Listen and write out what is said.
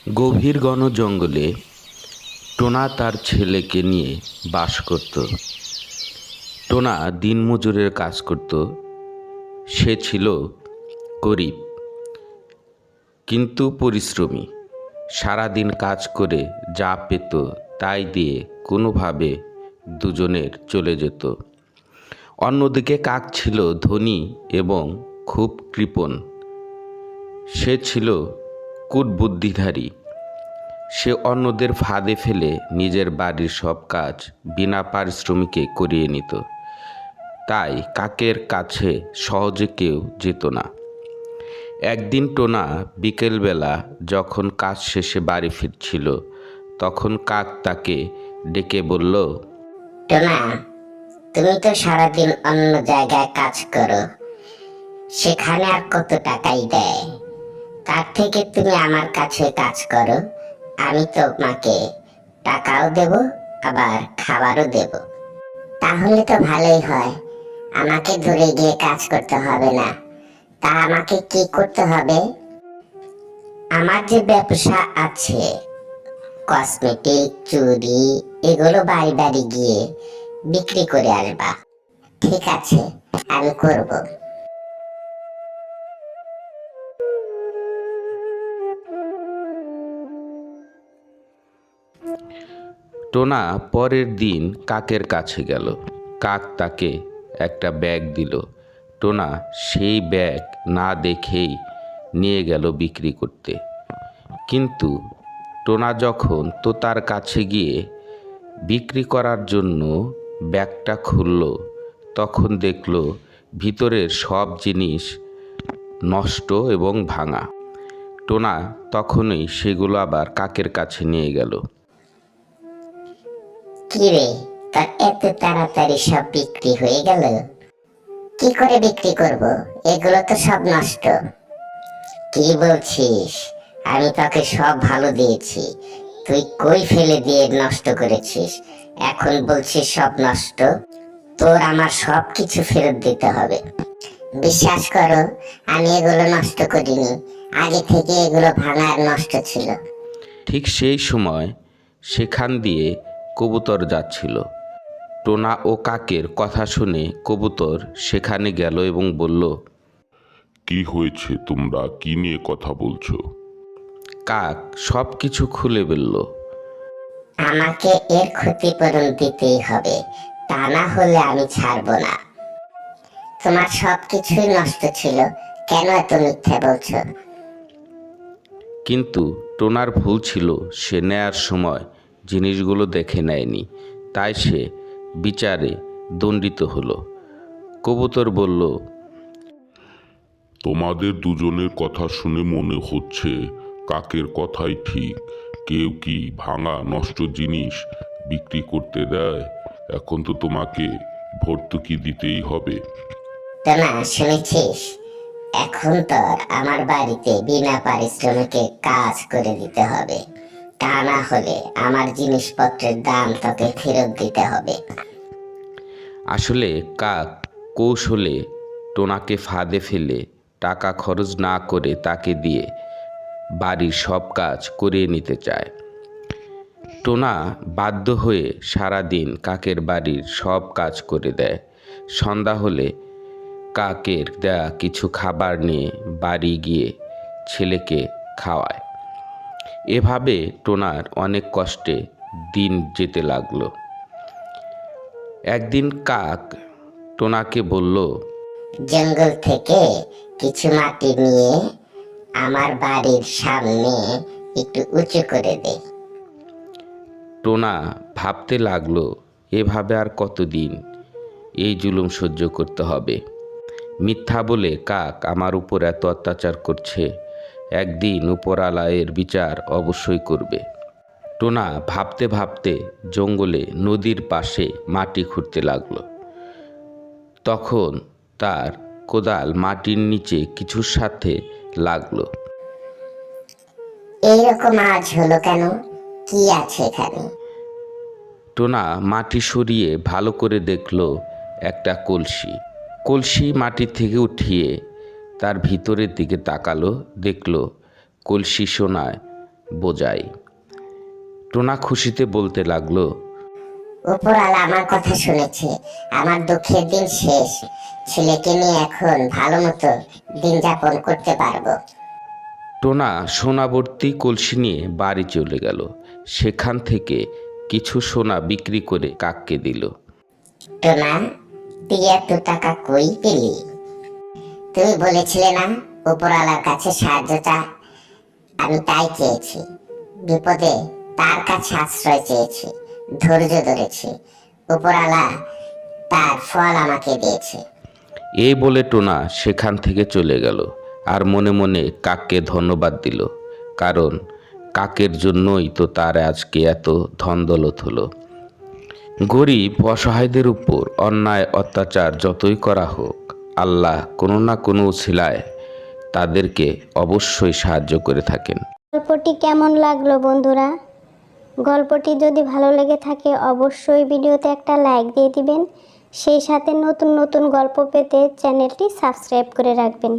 গভীর ঘন জঙ্গলে টোনা তার ছেলেকে নিয়ে বাস করত। টোনা দিনমজুরের কাজ করত। সে ছিল গরিব কিন্তু পরিশ্রমী। সারাদিন কাজ করে যা পেত তাই দিয়ে কোনোভাবে দুজনের চলে যেত। অন্যদিকে কাক ছিল ধনী এবং খুব কৃপণ। সে ছিল কূটবুদ্ধিধারী। সে অন্যদের ফাঁদে ফেলে নিজের বাড়ির সব কাজ বিনা পারিশ্রমিকে করিয়ে নিত। তাই কাকের কাছে সহজে কেউ যেত না। একদিন টোনা বিকেলবেলা যখন কাজ শেষে বাড়ি ফিরছিল, তখন কাক তাকে ডেকে বলল, টোনা, তুমি তো সারাদিন অন্য জায়গায় কাজ করো, সেখানে আর কত টাকাই দেয়? তার থেকে তুমি আমার কাছে কাজ করো, আমি তোমাকে টাকাও দেব, আবার খাবারও দেব। তাহলে তো ভালোই হয়, আমাকে দূরে গিয়ে কাজ করতে হবে না। তা আমাকে কি করতে হবে? আমার যে ব্যবসা আছে, কসমেটিক, চুড়ি, এগুলো বাড়ি বাড়ি গিয়ে বিক্রি করে আসবা। ঠিক আছে, আমি করব। টোনা পরের দিন কাকের কাছে গেল। কাক তাকে একটা ব্যাগ দিল। টোনা সেই ব্যাগ না দেখেই নিয়ে গেল বিক্রি করতে। কিন্তু টোনা যখন তার কাছে গিয়ে বিক্রি করার জন্য ব্যাগটা খুলল, তখন দেখল ভিতরের সব জিনিস নষ্ট এবং ভাঙা। টোনা তখনই সেগুলো আবার কাকের কাছে নিয়ে গেল। কি রে, তার এত তাড়াতাড়ি সব বিক্রি হয়ে গেল? কি করে বিক্রি করব? এগুলো তো সব নষ্ট। কি বলছিস? আমি তোকে সব ভালো দিয়েছি, তুই কই ফেলে দিয়ে নষ্ট করেছিস? এখন বলছিস সব নষ্ট? তোর আমার সব কিছু ফেরত দিতে হবে। বিশ্বাস করো, আমি এগুলো নষ্ট করিনি, আগে থেকে এগুলো ভাঙার নষ্ট ছিল। ঠিক সেই সময় সেখান দিয়ে কবুতর যাচ্ছিল। টোনা ও কাকের কথা শুনে কবুতর সেখানে গেল এবং বলল, কি হয়েছে? তোমরা কি নিয়ে কথা বলছো? কাক সব কিছু খুলে বলল। আমাকে এর ক্ষতিপূরণ দিতেই হবে, তা না হলে আমি ছাড়বো না। তোমার সবকিছুই নষ্ট ছিল, কেন এত মিথ্যে বলছো? কিন্তু টোনার ভুল ছিল, সে নেয়ার সময় জিনিসগুলো দেখে নেয়নি, তাই সে বিচারে দণ্ডিত হলো। কবুতর বলল, তোমাদের দুজনের কথা শুনে মনে হচ্ছে কাকের কথাই ঠিক। কেউ কি ভাঙা নষ্ট জিনিস বিক্রি করতে দেয়? এখন তো তোমাকে ভর্তুকি দিতেই হবে। টোনা, শুনেছিস? এখন তোর আমার বাড়িতে বিনা পারিশ্রমিকে কাজ করে দিতে হবে, তা না হলে আমার জিনিসপত্রের দাম তোকে ফেরত দিতে হবে। আসলে কাক কৌশলে টোনাকে ফাঁদে ফেলে টাকা খরচ না করে তাকে দিয়ে বাড়ির সব কাজ করিয়ে নিতে চায়। টোনা বাধ্য হয়ে সারাদিন কাকের বাড়ির সব কাজ করে দেয়। সন্ধ্যা হলে কাকের দেয়া কিছু খাবার নিয়ে বাড়ি গিয়ে ছেলেকে খাওয়ায়। এভাবে টোনার অনেক কষ্টে দিন যেতে লাগলো। একদিন কাক টোনাকে বলল, জঙ্গল থেকে কিছু মাটি নিয়ে আমার বাড়ির সামনে একটু উঁচু করে দে। টোনা ভাবতে লাগলো, এভাবে আর কতদিন এই জুলুম সহ্য করতে হবে? মিথ্যা বলে কাক আমার উপর এত অত্যাচার করছে, একদিন উপরওয়ালা এর বিচার অবশ্যই করবে। টোনা ভাবতে ভাবতে জঙ্গলে নদীর পাশে মাটি খুঁড়তে লাগলো। তখন তার কোদাল মাটির নিচে কিছুর সাথে লাগলো। এইরকম আজ হলো কেন? কি আছে এখানে? টোনা মাটি সরিয়ে ভালো করে দেখলো একটা কলসি। কলসি মাটি থেকে উঠিয়ে তার ভিতরের দিকে তাকালো, দেখলো কলসি সোনায় বোঝায়। টোনা খুশিতে বলতে লাগলো, উপরওয়ালা আমার কথা শুনেছে, আমার দুঃখের দিন শেষ। ছেলেকে নিয়ে এখন ভালো মতো দিন যাপন করতে পারবো। টোনা সোনাবর্তী কলসি নিয়ে বাড়ি চলে গেল। সেখান থেকে কিছু সোনা বিক্রি করে কাককে দিল। টোনা, তুই এত টাকা কই পেলি? তুমি বলেছিলে না উপরওয়ালার কাছে সাহায্য চা, আমি তাই চেয়েছি। বিপদে তার কাছে আশ্রয় চেয়েছি, ধৈর্য ধরেছি, উপরওয়ালা তার ফল আমাকে দিয়েছে। এই বলে টোনা সেখান থেকে চলে গেল আর মনে মনে কাককে ধন্যবাদ দিল, কারণ কাকের জন্যই তো তার আজকে এত ধন দৌলত হলো। গরিব অসহায়দের উপর অন্যায় অত্যাচার যতই করা হোক, আল্লাহ কোনো না কোনো উছিলায় তাদেরকে অবশ্যই সাহায্য করে থাকেন। গল্পটি কেমন লাগলো বন্ধুরা? গল্পটি যদি ভালো লেগে থাকে অবশ্যই ভিডিওতে একটা লাইক দিয়ে দিবেন। সেই সাথে নতুন নতুন গল্প পেতে চ্যানেলটি সাবস্ক্রাইব করে রাখবেন।